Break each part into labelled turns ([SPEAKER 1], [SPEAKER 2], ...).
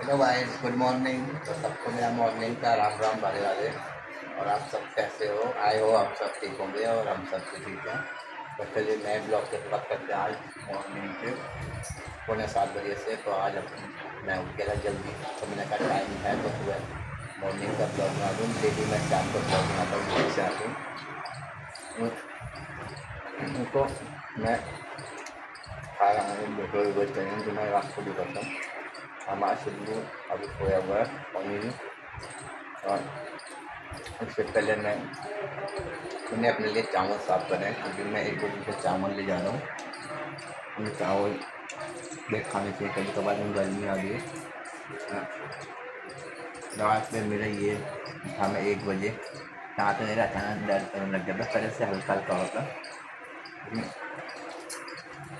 [SPEAKER 1] Hello भाई, good morning. तो सबको मेरा मॉर्निंग का राम राम राधे राधे। और आप सब कैसे हो? आए हो आप सब ठीक होंगे और हम सब भी ठीक हैं। तो चलिए नए ब्लॉग की शुरुआत करते हैं आज मॉर्निंग के 6:45 बजे से। तो आज मैं उठ गया था जल्दी, तो मैंने कहा टाइम है तो सुबह मॉर्निंग का ब्लॉग बना दूँ। डेली मैं शाम को ब्लॉग बनाता हूँ, घर से आती हूँ। उनको मैं खा रहा हूँ बेटो रोज करेंगे जो मैं आपको भी करता हूँ। हमारा शिल्लू अभी सोया हुआ है पानी। और उससे पहले मैंने अपने लिए चावल साफ़ करे हैं, क्योंकि मैं 1-2 दिन से चावल ले जा रहा हूँ। मुझे चावल देख खाने चाहिए, कभी कभार में गर्मी आ गई है। रात में मेरा ये था, मैं 1 बजे रात में मेरा अचानक दर्द करने लग गया था। पहले से हल्का हल्का होता, लेकिन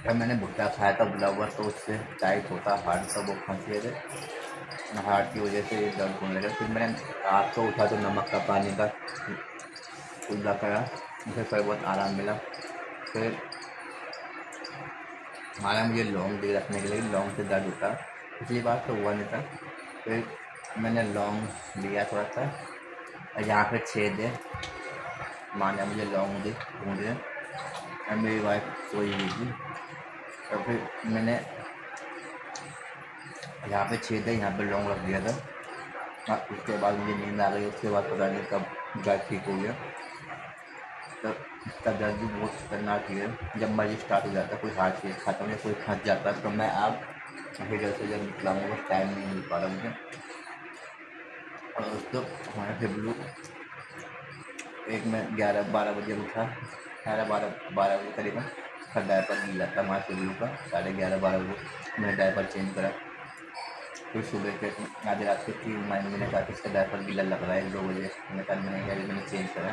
[SPEAKER 1] जब मैंने भुट्टा खाया था उबला हुआ, तो उससे टाइट होता हार्ट, तो वो फंस गए थे हार्ट की वजह से ये दर्द होने लगा। फिर मैंने रात को उठा तो नमक का पानी का कुल्ला करा, मुझे थोड़ा बहुत आराम मिला। फिर माना मुझे लौंग दे रखने के लिए, लौंग से दर्द उठा। पिछली बार तो हुआ नहीं था। फिर मैंने लौंग लिया थोड़ा सा, और यहाँ पे छेद है, माना मुझे लौंग दे ढूंढे, और मेरी वाइफ सोई हुई थी। तो फिर मैंने यहाँ पे छेद है, यहाँ पे लौंग रख दिया था। हाँ, उसके बाद मुझे नींद आ गई। उसके बाद पता नहीं कब दर्द ठीक हो गया। तब इसका दर्द भी बहुत खतरनाक ही है। जब मर्जी स्टार्ट हो जाता है, कोई हार्ट चीज़ खाता हूँ या कोई फंस जाता है, तो मैं अब अभी घर से जब निकला हूँ, बस टाइम नहीं मिल पा रहा मुझे। और दोस्तों, हमारा फिब्लू एक में 11-12 बजे उठा, 11-12 बजे करीबन। उसका डायपर गीला था हमारे फिब्लू का। 11:30-12 बजे मैंने डायपर चेंज करा। फिर सुबह के आधी रात के 3 मैंने कहा कि इसका डायपर गीला लग रहा है, 1-2 बजे मैंने कहा मैंने क्या, मैंने चेंज करा।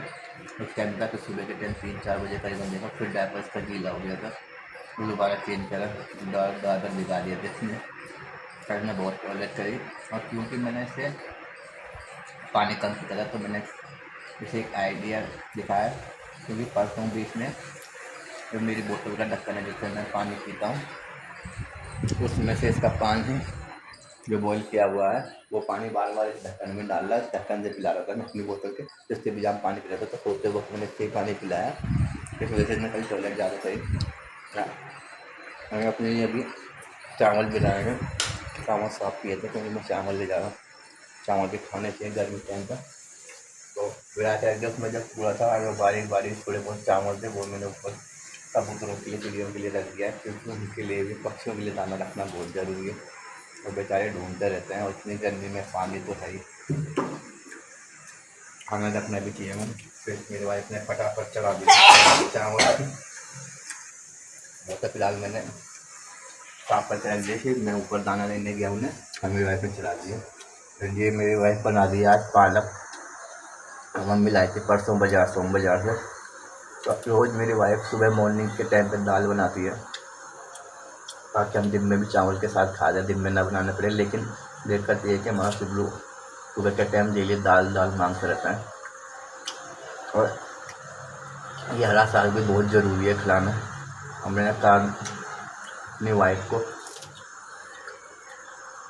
[SPEAKER 1] उस टाइम था, तो सुबह के टाइम 3-4 बजे करीबन देखा, फिर डायपर इसका गीला हो गया था। फिर दोबारा चेंज करा, दादर दिखा दिए थे इसने। कल मैं बहुत टॉयलेट करी, और क्योंकि मैंने इसे पानी कम पीता था, तो मैंने इसे एक आइडिया दिखाया। क्योंकि परसों भी इसने जो मेरी बोतल का ढक्कन है जिससे मैं पानी पीता हूँ, उसमें से इसका पानी जो बॉईल किया हुआ है, वो पानी बार बार इस ढक्कन में डाल रहा है। इस ढक्कन से पिला रहा था मैं अपनी बोतल के, जिससे भी जहाँ पानी पिला था। तो सोते वक्त मैंने इससे ही पानी पिलाया। इस वजह से मैं कल टॉयलेट ज़्यादा सही। हमें अपने लिए अभी चावल भी लाए हैं, चावल साफ़ किए थे, क्योंकि मैं चावल ले जा रहा हूँ। चावल भी खाने चाहिए गर्मी टाइम का। तो विराट एड्रेस में जब पूरा था, अगर बारीक बारीक थोड़े बहुत चावल थे, वो मैंने ऊपर कबूतरों के लिए, चिड़ियों के लिए रख दिया है, क्योंकि उनके लिए भी, पक्षियों के लिए दाना रखना बहुत ज़रूरी है। वो बेचारे ढूंढते रहते हैं, और इतनी गर्मी में पानी तो है ही, खाना रखना भी चाहिए। मैंने फिर मेरी वाइफ ने फटाफट चढ़ा दी चावल। वो तो फिलहाल मैंने पापा चढ़ा दिए, फिर मैं ऊपर दाना लेने गया उन्हें, और मेरी वाइफ ने चला दिया। फिर ये मेरी वाइफ बना दी आज पालक। मम्मी लाई थी परसों बाजार, सोम बाजार से। तो रोज़ मेरी वाइफ सुबह मॉर्निंग के टाइम पे दाल बनाती है, ताकि हम दिन में भी चावल के साथ खा जाए, दिन में ना बनाना पड़े। लेकिन दिक्कत ये है कि हमारा शिबलू सुबह के टाइम डेली दाल दाल मांगता रहता है। और ये हरा साग भी बहुत ज़रूरी है खिलाना। हमने कहा अपनी वाइफ को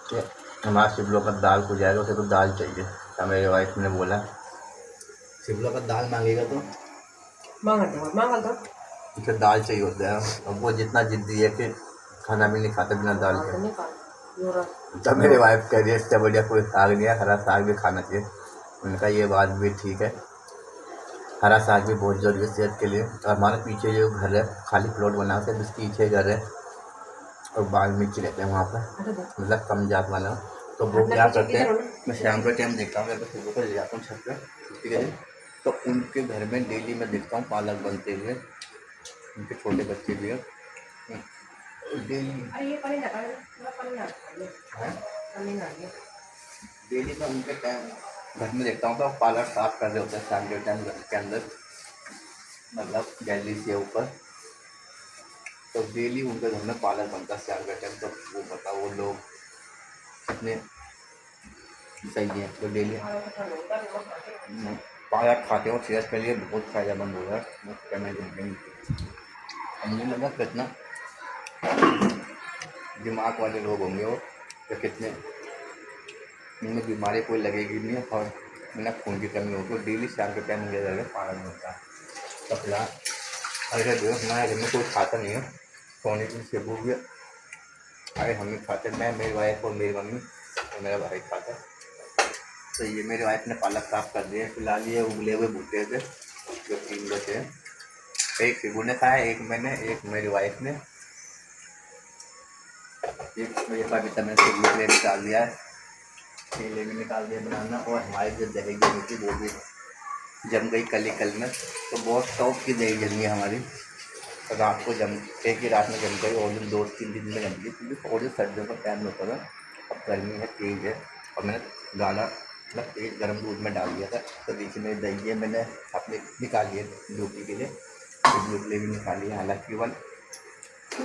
[SPEAKER 1] कि हमारा शिबलू का दाल हो जाएगा, उसे तो दाल चाहिए। तो मेरी वाइफ ने बोला शिबलू का दाल मांगेगा तो मांगा तो उसे दाल चाहिए होता है। अब वो जितना जिद्दी है कि खाना भी नहीं खाता बिना दाल के। तब मेरी वाइफ कह रही है इससे बढ़िया कोई साग नहीं है, हरा साग भी खाना चाहिए। उनका ये बात भी ठीक है, हरा साग भी बहुत ज़रूरी है सेहत के लिए। और हमारे पीछे जो घर है, खाली प्लॉट बना है, सिर्फ इसके पीछे घर है, और बाग मिर्ची रहते हैं वहाँ पर, मतलब कम जात वाला। तो वो क्या करते हैं, मैं शाम के टाइम देखता हूँ, सुबह को ले जाता हूँ छत पर, ठीक है। तो उनके घर में डेली मैं देखता हूँ पालक बनते हुए, उनके छोटे बच्चे भी हैं डेली। डेली मैं उनके टाइम घर में देखता हूँ, तो पालक साफ कर रहे होते हैं शाम के टाइम घर के अंदर, मतलब गैलरी से ऊपर। तो डेली उनके घर में पालक बनता है शाम के टाइम। तो वो बताओ वो लोग कितने सही है, तो डेली पालक खाते हो, सेहत के लिए बहुत फ़ायदेमंद होगा। मुझे लगा कितना दिमाग वाले लोग होंगे वो, तो कितने इनमें बीमारी कोई लगेगी नहीं और ना खून की कमी होगी। डेली शाम के टाइम मुझे लगे पानी होता है। तो फिलहाल अगर जो हमारे घर में कोई खाता नहीं है, सोने की सेबू भी अरे हम ही खाते, मैं, मेरी वाइफ और मेरी मम्मी और मेरा भाई खाता है। तो ये मेरी वाइफ ने पालक साफ कर दिया। फिलहाल ये उबले हुए भुट्टे थे जो 3 बचे हैं। एक शिबू ने खाया, एक मैंने, एक मेरी वाइफ ने, एक मेरे पास मैंने शिबू के लिए निकाल दिया है, केले भी निकाल दिया बनाना। और हमारी जो दही जमी थी वो भी जम गई कल में। तो बहुत शौक की दही जमी है हमारी। रात को जम, एक ही रात में जम गई और दिन 2-3 दिन में जम गई, क्योंकि और जो सर्दियों का टाइम होता था, अब गर्मी है, तेज़ है और मैंने गाढ़ा मतलब तेज़ गर्म दूध में डाल दिया था। तो बीच में दही है मैंने अपने निकाल लिए ड्यूटी के लिए, शिबलू के लिए भी निकाली है। हालाँकि वन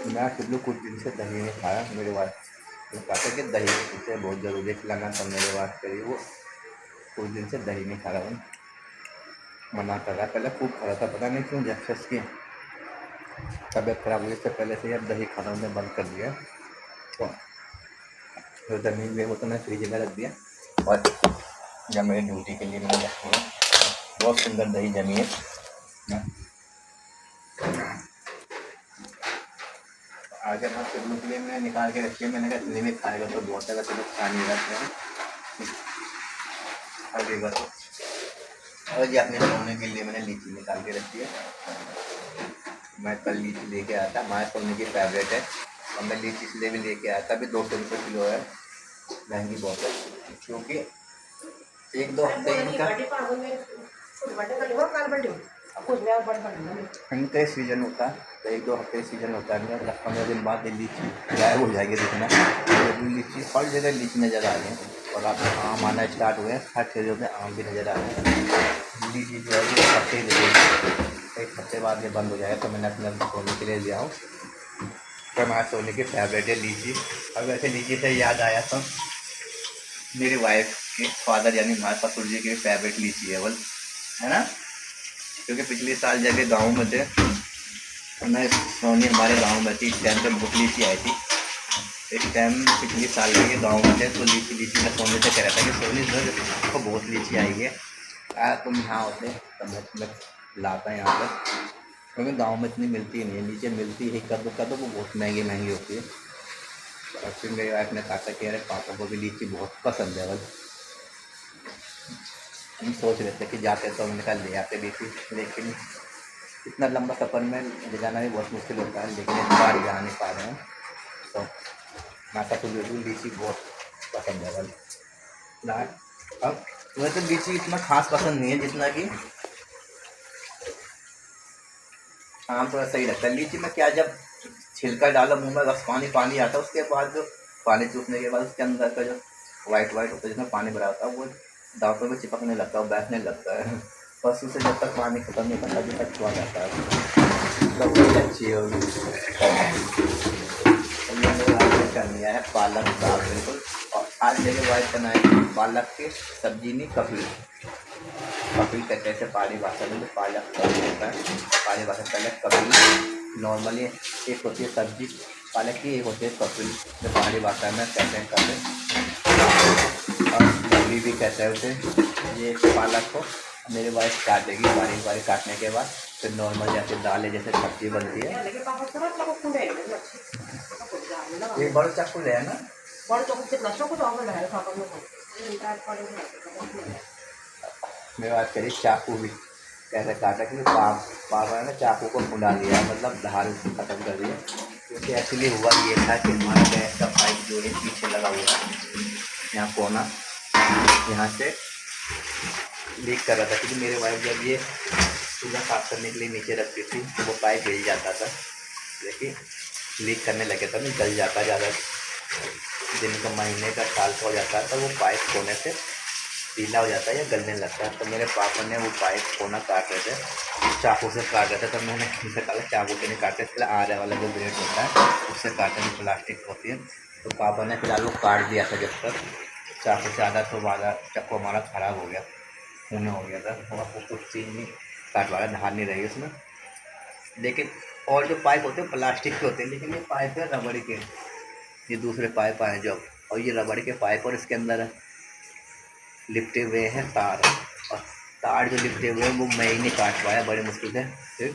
[SPEAKER 1] मैं शिबलू कुछ दिन से दही नहीं खाया। मेरे वाइफ ने कहा था कि दही से बहुत ज़रूरी खिलाना, तब मेरे वाइफ करी वो कुछ दिन से दही नहीं खा रहा हूँ, मना कर रहा। पहले खूब खा रहा था, पता नहीं क्यों, जब से उसकी तबीयत खराब हुई इससे पहले से यार दही खाना हमने बंद कर दिया। तो जो ज़मीन में वो तो मैं फ्रिज में रख दिया और जब मेरी ड्यूटी के लिए मैंने रखी है। बहुत सुंदर दही जमी है। आगे मैं शिबलू के लिए मैंने निकाल के रखी है। मैंने कहा इतने में खाएगा तो बहुत ज़्यादा तो पानी रखते हैं आगे बस। और ये अपने सोने के लिए मैंने लीची निकाल के रखी है। मैं कल लीची लेके आया था, हमारे सोने की फेवरेट है और मैं लीची इसलिए भी लेके आया था। अभी 200 रुपये किलो है, महंगी बहुत है, क्योंकि 1-2 हफ्ते इनका इनका सीज़न होता है। तो 1-2 हफ्ते सीज़न होता है, 10-15 दिन बाद लीची गायब हो जाएगी दिखना। लीची हर जगह लीची नज़र आ रही है और आप आम आना स्टार्ट हुए हैं, हर चीज़ों में आम भी नज़र आ रहे हैं। लीची जो है वो हफ्ते ही लगेगी, 1 हफ्ते बाद ये बंद हो जाएगा। तो मैंने अपने सोने के लिए लिया हूँ। तो हमारे सोने की फेवरेट है लीची। और वैसे लीची से याद आया तो मेरी वाइफ के फादर यानी हमारे ससुर जी की फेवरेट लीची है बल, है ना, क्योंकि पिछले साल जब ये गाँव में थे, मैं सोनी हमारे गांव में थी, इस टाइम पे बहुत लीची आई थी। इस टाइम पिछले साल में ये गाँव में थे तो लीची मैं सोने से कह रहा था कि सोनी सर को बहुत लीची आई है, तुम यहाँ होते तब मैं तुम्हें लाता यहाँ पर, क्योंकि गाँव में इतनी मिलती नहीं है। नीचे मिलती है कदम वो बहुत महंगी होती है। और फिर मेरी वाइफ ने कहा था कि अरे पापा को भी लीची बहुत पसंद है। बस हम सोच रहे थे कि जाते तो हमने कहा ले आते लीची, लेकिन इतना लंबा सफ़र में ले जाना भी बहुत मुश्किल होता है, लेकिन इस बार जा नहीं पा रहे हैं। तो माता को बिल्कुल लीची बहुत पसंद है बल। अब वैसे तो लीची इतना खास पसंद नहीं है जितना कि आम थोड़ा सही लगता है। लीची में क्या, जब छिलका डालो मुंह में बस पानी पानी आता है, उसके बाद जो पानी चूसने के बाद उसके अंदर का जो वाइट होता है जिसमें पानी भरा होता है वो दांतों में चिपकने लगता है, बैठने लगता है। बस उसे जब तक पानी खत्म नहीं करता तभी तक छुआ जाता है, तब वही अच्छी होगी। तो ये मेरे भाई ने कर लिया है पालक साग बिल्कुल। और आज मेरे भाई बनाए पालक की सब्जी नहीं, कफी। कपिल कहते हैं पहाड़ी भाषा में, जो पालक कपिल होता है पहाड़ी भाषा पहले कपिल। नॉर्मली एक होती है सब्जी पालक की, एक होती है कपिल जो पहाड़ी भाषा में कहते हैं कपिल, और कपड़ी भी कहते हैं उसे। ये पालक को मेरी वाइफ काटेगी बारीक बारीक, काटने के बाद फिर नॉर्मल जैसे दाल जैसे सब्जी बनती है। ये बड़ा चाकू है ना, मेरी बात करी चाकू भी कैसे काटा, क्योंकि पापा ने चाकू को भुना लिया, मतलब धार उसको ख़त्म कर दिया। क्योंकि एक्चुअली हुआ ये था कि हमारा गैस का पाइप जो है पीछे लगा हुआ है, यहाँ कोना, यहाँ से लीक कर रहा था। क्योंकि मेरे वाइफ जब ये चूल्हा साफ करने के लिए नीचे रखती थी तो वो पाइप हिल जाता था, लेकिन लीक करने लगे था, नहीं जल जाता, ज़्यादा दिन का महीने का साल का हो जाता है तो वो पाइप कोने से पीला हो जाता है या गलने लगता है। तो मेरे पापा ने वो पाइप कोना काट रहे थे, चाकू से काट रहे थे, तो मैंने उनसे कहा चाकू से नहीं काटे, इसलिए आरे वाला जो ब्लेड होता है उससे काटने की प्लास्टिक होती है। तो पापा ने फिलहाल वो काट दिया था, जब तक चाकू से आधा तो हमारा चाकू हमारा ख़राब हो गया, खून हो गया था, और वो कुछ चीज़ नहीं काट वाला, धार नहीं रही उसमें। लेकिन और जो पाइप होते हैं प्लास्टिक के होते हैं, लेकिन ये पाइप है रबड़ के, ये दूसरे पाइप आए जो, और ये रबड़ के पाइप और इसके अंदर लिपटे हुए हैं तार, और तार जो लिपटे हुए हैं वो मैं ही नहीं काट पाया बड़ी मुश्किल से। फिर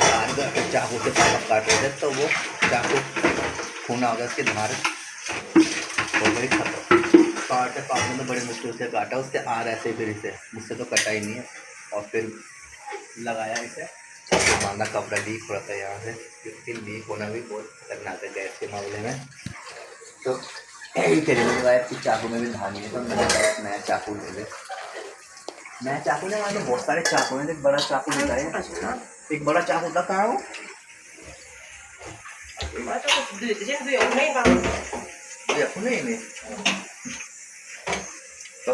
[SPEAKER 1] तार का फिर चाकू से पालक काट रहे थे तो वो चाकू खूना हो गया, उसकी धार हो गई खत्म। काटने में बड़ी मुश्किल से काटा, उससे आ रहा है फिर इसे, मुझसे तो कटा ही नहीं है। और फिर लगाया इसे, बांधा, कपड़ा लीक हो रहा था यहाँ से, क्योंकि लीक होना भी बहुत खतरनाक है गैस के मामले में। तो तेरे में गायब की चाकू में भी धानी है, तो मैंने कहा नया चाकू ले ले। नया चाकू ने वहाँ बहुत सारे चाकू हैं, एक बड़ा चाकू लेता है, एक बड़ा चाकू था कहाँ वो नहीं। तो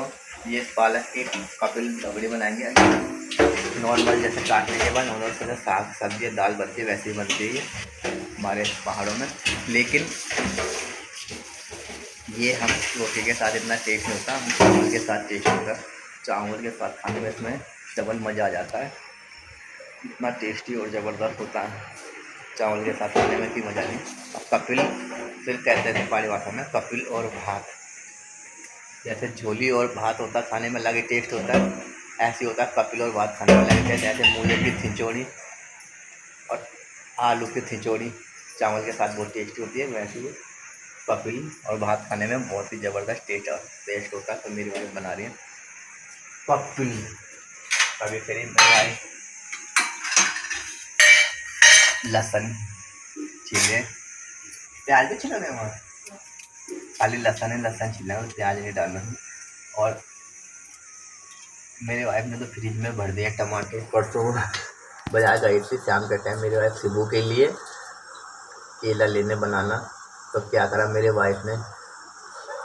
[SPEAKER 1] ये पालक की कपिल दबड़ी बनाएंगे नॉर्मल, जैसे काटने के बाद नॉर्मल से साग सब्जी दाल बनती है वैसे ही बनती है हमारे पहाड़ों में। लेकिन ये हम रोटी के साथ इतना टेस्ट नहीं होता, हम चावल के साथ टेस्ट होता है। चावल के साथ खाने में इसमें डबल मज़ा आ जाता है, इतना टेस्टी और ज़बरदस्त होता है चावल के साथ खाने में, की मज़ा नहीं। अब कपिल फिर कहते थे पहाड़ी भाषा में कपिल और भात, जैसे झोली और भात होता खाने में अलग ही टेस्ट होता है, ऐसे होता है कपिल और भात खाने में अलग टेस्ट। जैसे मूली की खिचड़ी और आलू की खिचड़ी चावल के साथ बहुत टेस्टी होती है, वैसे ही कपिल और भात खाने में बहुत ही ज़बरदस्त टेस्ट होता है। तो मेरी वाइफ बना रही है कपिल, कभी फिर बनाए लहसुन छीले, प्याज भी छिला नहीं वहाँ, खाली लहसुन छीलना है, प्याज नहीं डालना। और मेरी वाइफ ने तो फ्रिज में भर दिया टमाटर, परसों बाजार गई थी शाम के टाइम मेरी वाइफ शिबू के लिए केला लेने बनाना, तो क्या करा मेरे वाइफ ने,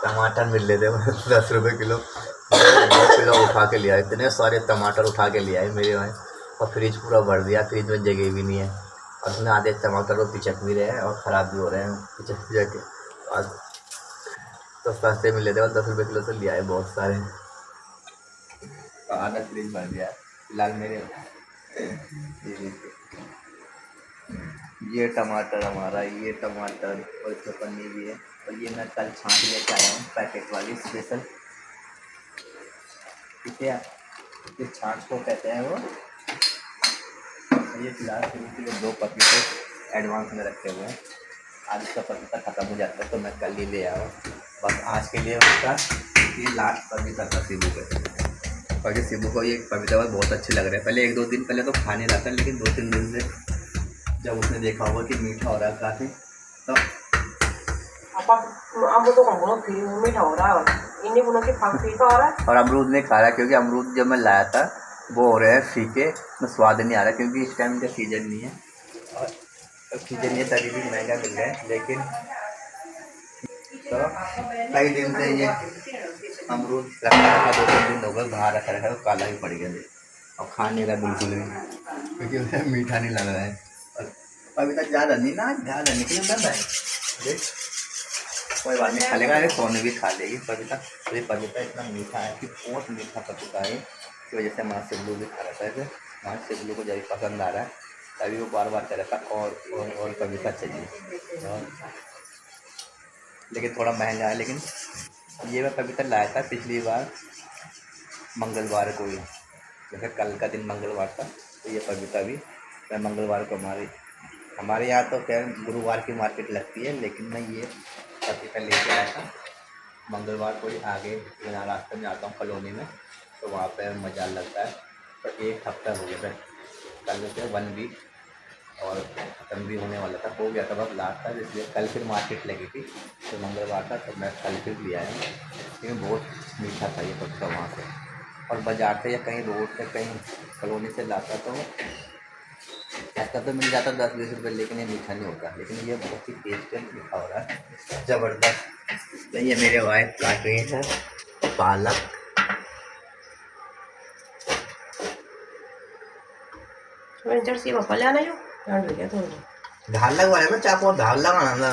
[SPEAKER 1] टमाटर मिल रहे थे 10 रुपये किलो, 10 किलो उठा के लिया, इतने सारे टमाटर उठा के लिया है मेरी वाइफ, और फ्रिज पूरा भर दिया, फ्रिज में जगह भी नहीं है। और उसमें आधे टमाटर वो पिचक भी रहे हैं और ख़राब भी हो रहे हैं पिचक के, और तो सस्ते मिले थे और 10 रुपये किलो तो लिया है बहुत सारे, आधा फ्रिज भर दिया फिलहाल मेरे। ये टमाटर हमारा, ये टमाटर और इसमें पन्नी भी है, और ये मैं कल छाँट लेके आया हूँ पैकेट वाली स्पेशल, ठीक है, इस छाँच को कहते हैं वो। ये फिलहाल शुरू के लिए 2 पपीते एडवांस में रखे हुए हैं, आज उसका पपीता ख़त्म हो जाता है तो मैं कल ही ले आया हूँ, बस आज के लिए उसका ये लास्ट पपीता था शिबू का। और ये शिबू को ये पपीता बहुत अच्छे लग रहे हैं, पहले 1-2 दिन पहले तो खाने लगा था, लेकिन 2-3 दिन से जब उसने देखा होगा कि मीठा हो रहा है काफ़ी, तो
[SPEAKER 2] मीठा हो रहा है, फीका हो रहा है।
[SPEAKER 1] और अमरूद नहीं खा रहा, क्योंकि अमरूद जब मैं लाया था वो हो रहे हैं फीके, में स्वाद नहीं आ रहा, क्योंकि इस टाइम का सीजन नहीं है, और सीजन ये तभी भी महंगा मिल रहा है। लेकिन तो कई दिन से ये अमरूद रखा 2-3 दिन हो गए बाहर रखा तो काला भी पड़ गया, और खाने का बिल्कुल भी, क्योंकि उसे मीठा नहीं लग रहा है। और अभी तक ज़्यादा नहीं ना, ज़्यादा निकल जाता है, देख कोई बात नहीं, खा लेगा, अरे सोने भी खा लेगी पपीता। तो ये पपीता इतना मीठा है कि बहुत मीठा पपीता है, की वजह से हमारा सिबलू भी खा रहा था, ऐसे हमारे सिबलू को जब पसंद आ रहा है तभी वो बार बार कह रहा था और पपीता चाहिए। और लेकिन थोड़ा महंगा है, लेकिन ये मैं पपीता लाया था पिछली बार मंगलवार को ही, जैसे कल का दिन मंगलवार था, तो ये पपीता भी मैं मंगलवार को हमारे यहाँ तो क्या गुरुवार की मार्केट लगती है, लेकिन मैं ये पपीता लेके आया था मंगलवार को ही। आगे यहाँ रास्ते में आता हूँ कॉलोनी में, तो वहाँ पे मज़ा लगता है। तो 1 हफ्ता हो गया था, कल से 1 वीक, और ख़त्म भी होने वाला था, हो गया था, बस लास्ट था, इसलिए कल फिर मार्केट लगी थी, तो मंगलवार था, तो मैं कल फिर लिया है। लेकिन बहुत मीठा था ये पपीता वहाँ से, और बाजार से या कहीं रोड से कहीं कॉलोनी से लाता तो ऐसा तो मिल जाता 10-20 रुपये, लेकिन ये मीठा नहीं होता, लेकिन ये बहुत ही टेस्टी मीठा हो रहा है ज़बरदस्त। तो ये मेरे वाइफ काट रही है पालक, धार लगवाने में चाकू और धार लगाना ना,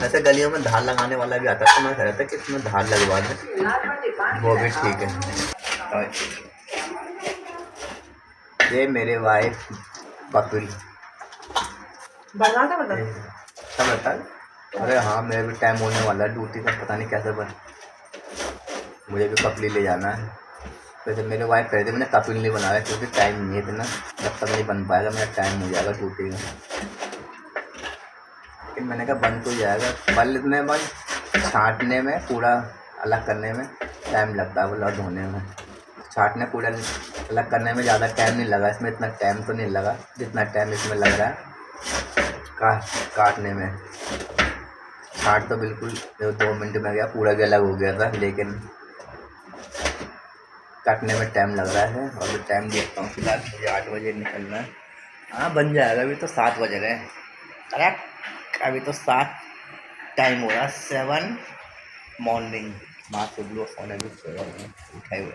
[SPEAKER 1] ऐसे गलियों में धार लगाने वाला भी आता है, तो मैं कह रहा था कि इसमें धार लगवा दें, वो भी ठीक है। ये मेरे वाइफ कपिल बता, अरे हाँ मेरा भी टाइम होने वाला है ड्यूटी का, पता नहीं कैसे बन, मुझे भी कपली ले जाना है। वैसे मेरे वाइफ कह रहे थे मैंने कपिल नहीं बनाया क्योंकि टाइम नहीं है इतना, जब तक नहीं बन पाएगा मेरा टाइम हो जाएगा टूटेगा। लेकिन मैंने कहा बन तो जाएगा, बल्ले में छाँटने में कूड़ा अलग करने में टाइम लगता है, वो धोने में। छाँटने कूड़ा अलग करने में ज़्यादा टाइम नहीं लगा, इसमें इतना टाइम तो नहीं लगा जितना टाइम इसमें लग रहा है काटने में। छाँट तो बिल्कुल 2 मिनट में गया, पूरा भी अलग हो गया था, लेकिन काटने में टाइम लग रहा है। और जो टाइम देखता हूँ फिलहाल मुझे 8 बजे निकलना है। हाँ बन जाएगा, अभी तो 7 बज रहे हैं करेक्ट, अभी तो 7 टाइम हो रहा है, 7 मॉर्निंग। माँ से ब्लो सोने भी सोया हुए उठाए हुए,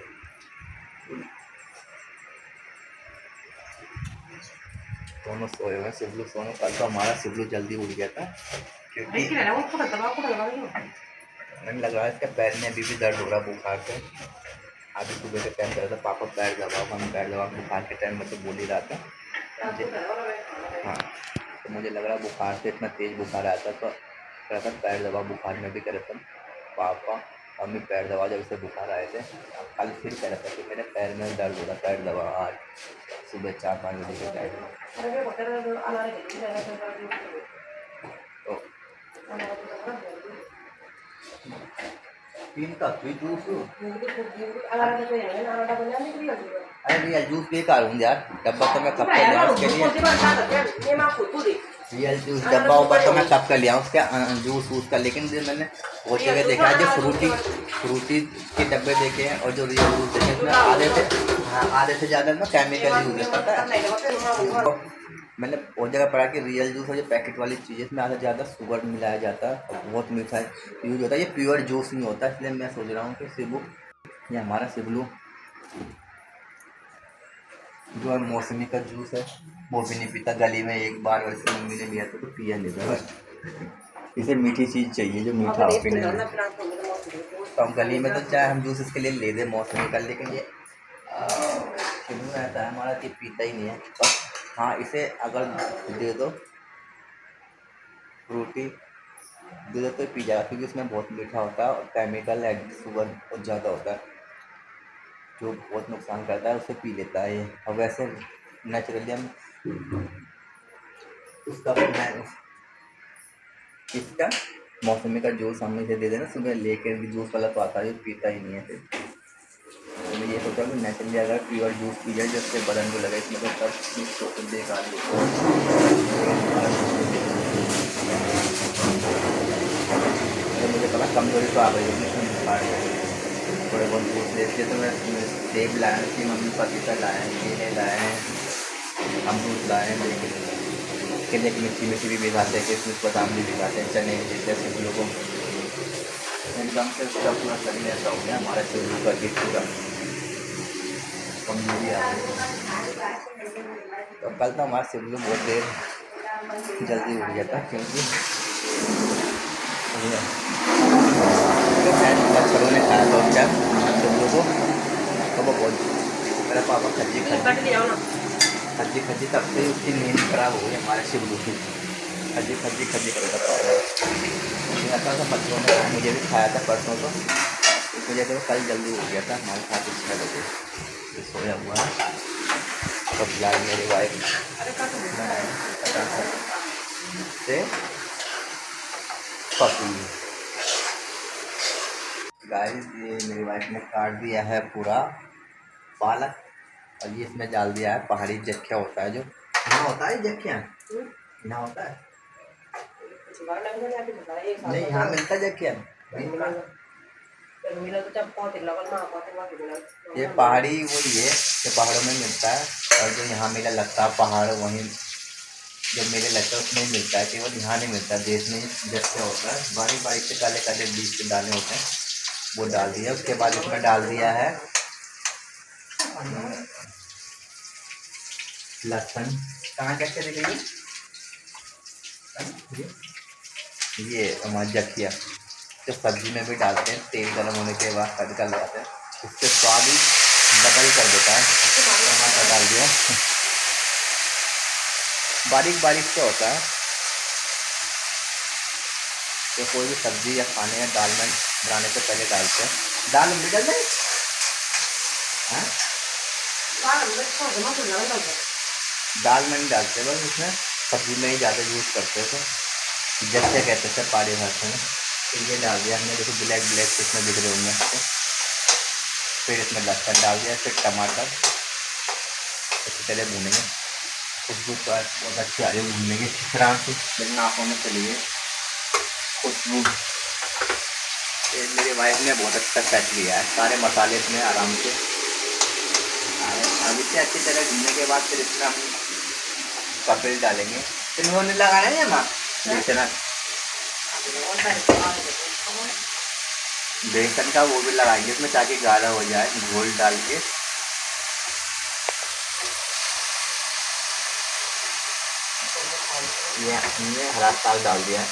[SPEAKER 1] दोनों सोए हुए। सिबलू सोनू, कल तो हमारा सिबलू जल्दी उठ गया था क्योंकि मैंने लग रहा है इसके पैर में अभी भी दर्द हो रहा बुखार से। अभी सुबह के टाइम चल रहा था पापा पैर दबाओ, हम पैर दबाओ, बुखार के टाइम में तो बोल ही रहा था। हाँ तो मुझे लग रहा बुखार से इतना तेज़ बुखार आया था तो कह रहा था पैर दबाओ, बुखार में भी कह रहा था पापा मम्मी पैर दबाओ, जब से बुखार आए थे। कल फिर कह रहा था कि मेरे पैर में दर्द हो रहा, पैर दबाओ। आज सुबह 4-5 बजे के टाइम तो तीन का कोई जूस, अरे भैया जूस बेकार हूँ यार, डब्बा तो मैं कब का लिया उसके लिए, रियल जूस डब्बा उब्बा तो मैं कब का लिया उसका जूस वूस का। लेकिन जो मैंने वो जगह देखा है जो फ्रूटी के डब्बे देखे हैं और जो रियल जूस देखे हैं उसमें आधे से ज़्यादा ना केमिकल यूज है, पता है। मैंने वो जगह पढ़ा कि रियल जूस और जो पैकेट वाली चीज़ है इसमें आधा ज़्यादा शुगर मिलाया जाता है और बहुत मीठा यूज होता है, ये प्योर जूस नहीं होता। इसलिए मैं सोच रहा हूँ कि सिबू ये हमारा सिबलू जो है मौसमी का जूस है वो भी नहीं पीता, गली में एक बार और इसकी मम्मी ने लिया तो पिया नहीं था। इसे मीठी चीज़ चाहिए जो मीठा हो पीने में। तो हम गली में तो चाहे हम जूस इसके लिए ले दें मौसमी का, लेकिन ये सिबलू रहता है हमारा कि पीता ही नहीं है। बस हाँ इसे अगर दे दो फ्रूटी दे दो तो पी जाएगा क्योंकि उसमें बहुत मीठा होता है और केमिकल एड शुगर बहुत ज़्यादा होता है जो बहुत नुकसान करता है, उसे पी लेता है ये। और वैसे नेचुरली हम उसका इसका मौसमी का जूस हम इसे दे देना सुबह लेकर, जूस वाला तो आता है पीता ही नहीं है फिर। तो मैं ये सोचा कि नेचुरली अगर प्योर जूस पी जाए जिससे बदन को लगे इसमें तो सब बेकार मुझे पता कमजोरी तो आ गई होगी, थोड़े बहुत जूस लेते तो मैं सेब लाया कि मम्मी पपीता लाए हैं, केले लाए हैं, अमरूद लाए हैं, लेकिन केले की मिट्टी भी भिगाते हैं, किसमिस बादाम भी भिगाते हैं, चने भी देते हैं सिबलू को। एकदम से उसका पूरा शरीर ऐसा हो गया हमारा सिबलू का कि पूरा कमजोरी आ गई। तो कल तो हमारा सिबलू बहुत देर जल्दी उठ गया था क्योंकि बच्चों ने खाया था क्या सिबलू को, तो वो बोल मेरा पापा खज्जी खज्जी तब से उसकी नींद खराब हो गई हमारे सिबलू की, खज्जी खज्जी खज्जी करता था। बच्चों ने मुझे भी खाया था परसों, तो इस वजह से वो कल जल्दी उठ गया था हमारे साथ 6 बजे सोया हुआ है। तो फिलहाल मेरी वाइफ से पपी गाइस, ये मेरी वाइफ ने काट दिया है पूरा पालक और ये इसमें डाल दिया है पहाड़ी जख्या होता है जो यहाँ होता है, जख्या यहाँ होता है नहीं, यहाँ मिलता है जख्या ये पहाड़ी वही है जो पहाड़ों में मिलता है, और जो यहाँ मेला लगता है पहाड़ वहीं जो मेले लगता है उसमें मिलता है, केवल यहाँ नहीं मिलता। देश में जैसे होता है बारीक बारीक से काले काले बीज के दाने होते हैं, वो डाल दिया। उसके बाद इसमें डाल दिया है लहसुन, कहाँ कैसे देखेंगे ये हमारा जखिया जो सब्जी में भी डालते हैं, तेल गर्म होने के बाद तड़का लगाते हैं, उससे स्वाद ही बदल कर देता है। टमाटर डाल दिया, बारीक बारीक से होता है। तो कोई भी सब्जी या खाने या दाल में बनाने से पहले डालते हैं दाल में डाल दे। हाँ दाल में नहीं डालते, बस उसमें सब्जी में ही ज़्यादा यूज़ करते थे, जैसे कहते थे पहाड़ी भाषा में। तो ये डाल दिया हमने, देखो ब्लैक ब्लैक इसमें दिख रहे होंगे आपको। फिर इसमें लहसुन डाल दिया, फिर टमाटर अच्छी तरह भूनेंगे। खुशबू तो आज बहुत अच्छी आ रही है भूनने की तरह से, लेकिन आँखों में चली गई खुशबू। ये मेरी वाइफ ने बहुत अच्छा सेट किया है, सारे मसाले इसमें आराम से। अब इसे अच्छी तरह भूनने के बाद फिर इसमें हम कपिल डालेंगे। फिर उन्होंने लगाना है माँ बेसन, बेसन का वो भी लगाएंगे इसमें ताकि गाढ़ा हो जाए, घोल डाल के। ये हमने हरा साग डाल दिया है,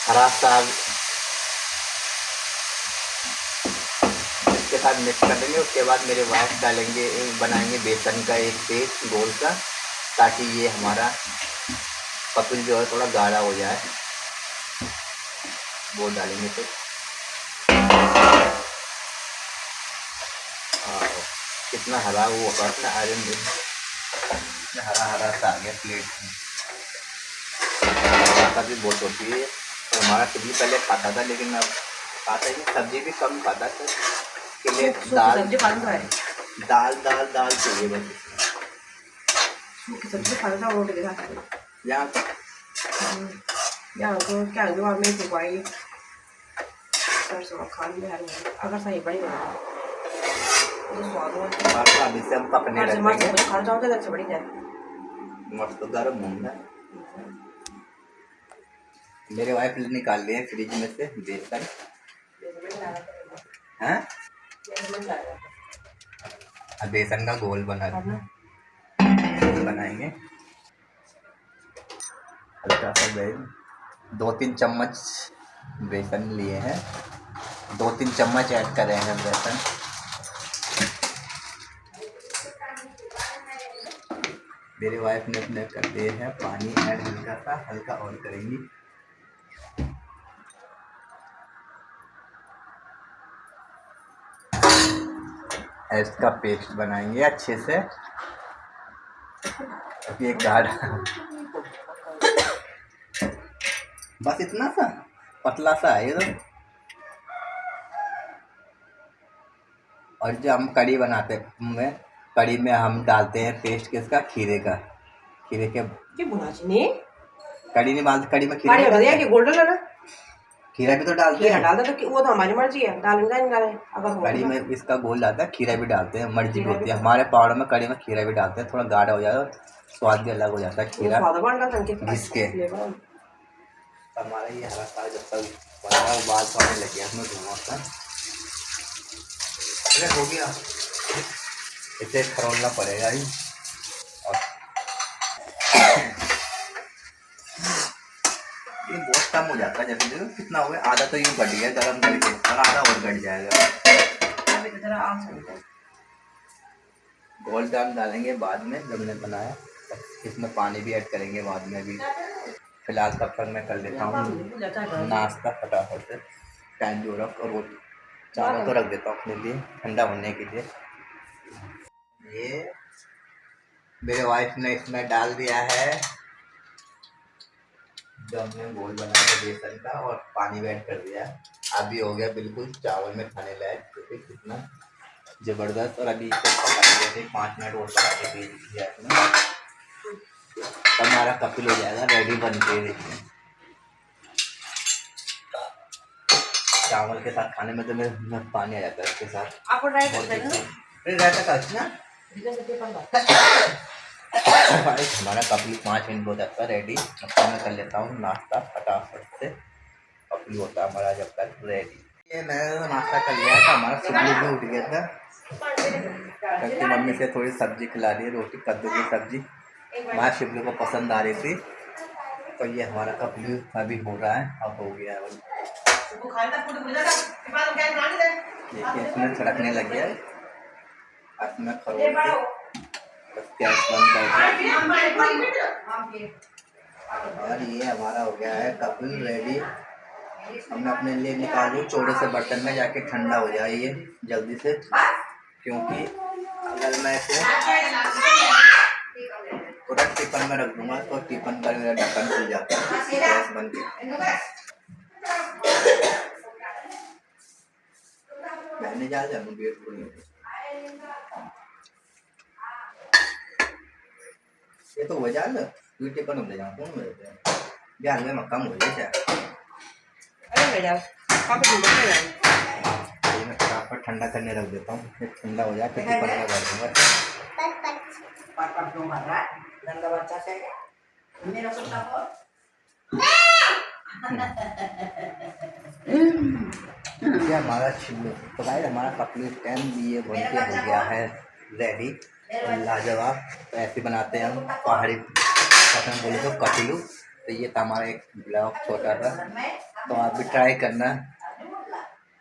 [SPEAKER 1] हरा साग इसके साथ मिक्स कर देंगे। उसके बाद मेरे वाइफ डालेंगे, बनाएंगे बेसन का एक पेस्ट गोल का, ताकि ये हमारा कपिल जो है थोड़ा गाढ़ा हो जाए, वो डालेंगे। फिर कितना हरा वो होगा, इतना आयरन हरा हरा सा आ गया प्लेट में। भी बहुत होती है, तो हमारा सब्जी पहले खाता था, लेकिन अब खाता ही सब्जी भी कम खाता था। के लिए दाल दाल दाल दाल चाहिए बस।
[SPEAKER 2] सब्जी खाना था रोटी के साथ यहाँ तो क्या जो मैं तो भाई सरसों खा लिया है, अगर सही बड़ी हो तो स्वाद हो।
[SPEAKER 1] अभी से हम पकने लगेंगे,
[SPEAKER 2] खा जाओ तो से बड़ी है
[SPEAKER 1] मस्त गर्म होगा। मेरे वाइफ निकाल लिए फ्रिज में से बेसन। हाँ बेसन का घोल बनाएंगे। हल्का सा बेसन, 2-3 चम्मच बेसन लिए हैं, 2-3 चम्मच ऐड कर रहे हैं बेसन। मेरी वाइफ ने अपने कर दिए हैं पानी ऐड, हल्का सा, हल्का और करेंगी। इसका पेस्ट बनाएंगे अच्छे से। ये गाढ़ा बस इतना सा पतला सा है ये तो। और जो हम कड़ी बनाते हैं, कड़ी में हम डालते हैं पेस्ट किसका, खीरे का। खीरे के कड़ी नहीं डालते, कड़ी में खीरा खीरा भी तो डालते हैं।
[SPEAKER 2] डालते तो वो तो हमारी मर्जी है, डालेंगे नहीं डालें। अगर
[SPEAKER 1] कड़ी में इसका घोल डालता है, खीरा भी डालते हैं, मर्जी भी होती है। हमारे पहाड़ों में कड़ी में खीरा भी डालते हैं, थोड़ा गाढ़ा हो जाता है, स्वाद भी अलग हो जाता है खीरा घिस के। हमारा ये हरा साग जब तक बना उबाल पाने लगे हमें घुमाता हो गया, इसे खरोलना पड़ेगा ही। और ये बहुत कम हो जाता है, जैसे देखो कितना हो गया, आधा तो यूँ घट गया गरम करके, और आधा और घट जाएगा। गोल दाल डालेंगे बाद में जब हमने बनाया, इसमें पानी भी ऐड करेंगे बाद में भी। फिलहाल तब तक मैं कर लेता हूँ नाश्ता फटाफट से, टाइम भी हो रहा, और वो चावल तो रख देता हूँ अपने लिए ठंडा होने के लिए। ये मेरे वाइफ ने इसमें डाल दिया है जो हमने घोल बनाया था बेसन का, और पानी भी ऐड कर दिया। अभी हो गया बिल्कुल चावल में खाने लायक, क्योंकि कितना ज़बरदस्त। और अभी इसे पकाएंगे 5 मिनट और पका के गैस में, हमारा कपिल हो जाएगा रेडी बन के। देखिए चावल के साथ खाने में तो मेरे पानी आ जाता है इसके साथ। आपको हमारा कपिल 5 मिनट हो जाता है रेडी। अब तो मैं कर लेता हूँ नाश्ता फटाफट से, कपिल होता है हमारा जब तक रेडी। ये मैंने तो नाश्ता कर लिया था, हमारा सुबह भी उठ गया था, क्योंकि मम्मी से थोड़ी सब्जी खिला रही है, रोटी कद्दू की सब्जी हमारे शिवली को पसंद आ रही थी। तो ये हमारा कपिल अभी हो रहा है, अब हो गया है। देखिए इसमें छड़कने लग गया है, इसमें गैस बंद कर। और ये हमारा हो गया है कपिल रेडी। अब मैं अपने लिए निकालूँ चौड़े से बर्तन में, जाके ठंडा हो जाए ये जल्दी से, क्योंकि अगर मैं इसे पूरा टिफिन में रख दूंगा तो टिफिन का मेरा ढक्कन खुल जाता है गैस बन के। मैंने जा ये तो हो जाएगा तू टिफिन में ले जाऊँ कौन मेरे ध्यान में मक्का हो जाए
[SPEAKER 2] अरे ले जाओ पापा तुम ले जाओ।
[SPEAKER 1] ये मैं फटाफट ठंडा करने रख देता हूँ, फिर ठंडा हो जाए फिर टिफिन में भर दूंगा।
[SPEAKER 3] पापा क्यों भर रहा है नंगा बच्चा से मेरा कुत्ता को
[SPEAKER 1] ये हमारा छिल्लू तो गाइस हमारा पकलू स्टैंड भी ये बन के हो गया है रेडी और लाजवाब। तो ऐसे बनाते हैं हम पहाड़ी पसंद बोले तो कटलू। तो ये था हमारा एक ब्लॉग छोटा सा, तो आप भी ट्राई करना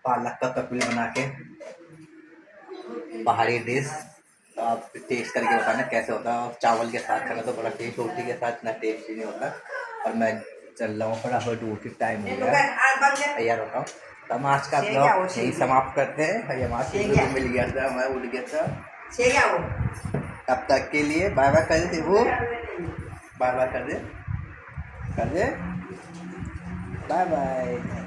[SPEAKER 1] पालक का कटलू बना के पहाड़ी डिश। तो आप टेस्ट करके बताना कैसे होता है, और चावल के साथ खाना तो बड़ा टेस्ट, रोटी के साथ इतना टेस्ट ही नहीं होता। और मैं चल रहा हूँ फटाफट, ड्यूटी टाइम हो गया तैयार होता हूँ। तो हम आज का ब्लॉग यही समाप्त करते हैं। हमारा मिल गया था, मैं उठ गया था। तब तक के लिए बाय बाय कर दे, वो बाय बाय कर दे, बाय बाय।